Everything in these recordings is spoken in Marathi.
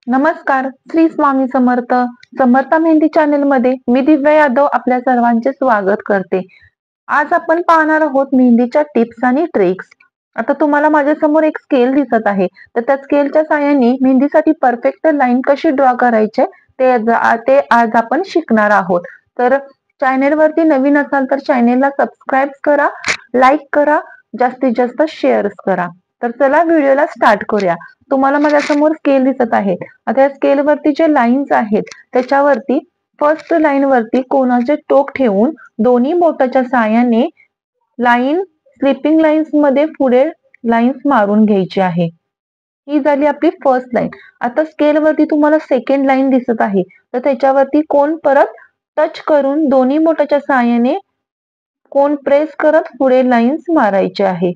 नमस्कार, श्री स्वामी समर्थ. समर्थ मेहंदी चॅनल मध्ये मी दिव्या यादव आपल्या सर्वांचे स्वागत करते. आज आपण पाहणार आहोत मेहंदीच्या टिप्स आणि ट्रिक्स. आता तुम्हाला माझ्या समोर एक स्केल दिसत आहे, तर त्या स्केलच्या साहाय्याने मेहंदीसाठी परफेक्ट लाईन कशी ड्रॉ करायचे ते आज आपण शिकणार आहोत. तर चॅनल वरती नवीन असाल तर चॅनलला सबस्क्राईब करा, लाईक करा, जास्तीत जास्त शेअर करा. तर चला व्हिडिओला स्टार्ट करूया. तुम्हाला माझ्या समोर स्केल दिसत आहे. आता या स्केल वरती जे लाईन्स आहेत त्याच्यावरती फर्स्ट लाईन वरती कोणाचे टोक ठेवून दोन्ही बोटाच्या साहाय्याने लाईन स्लिपिंग लाईन्स मध्ये पुढे लाईन्स मारून घ्यायची आहे. ही झाली आपली फर्स्ट लाईन. आता स्केल वरती तुम्हाला सेकंड लाईन दिसत आहे, तर त्याच्यावरती कोण परत टच करून दोन्ही बोटाच्या साहाय्याने कोण प्रेस करत पुढे लाईन्स मारायचे आहे.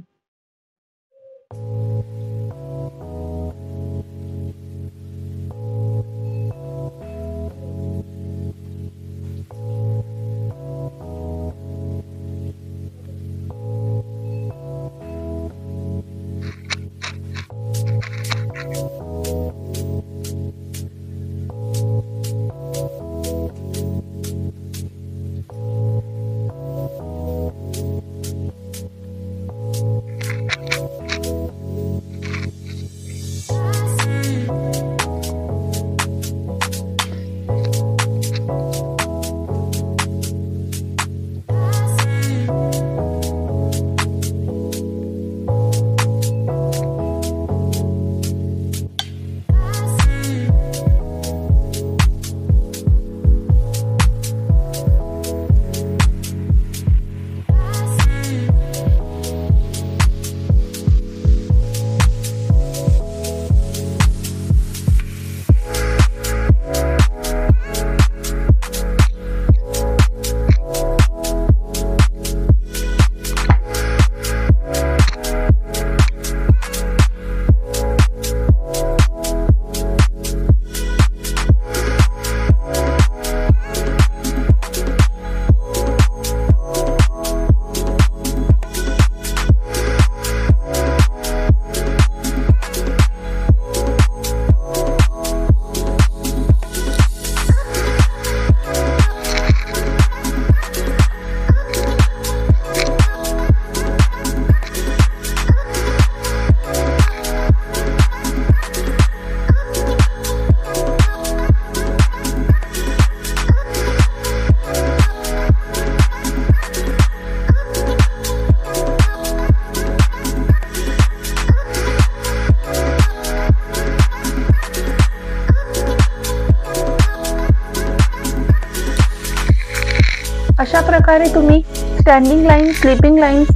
अशा प्रकारे तुम्ही standing line, sleeping lines,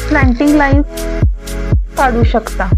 slanting lines काढू शकता.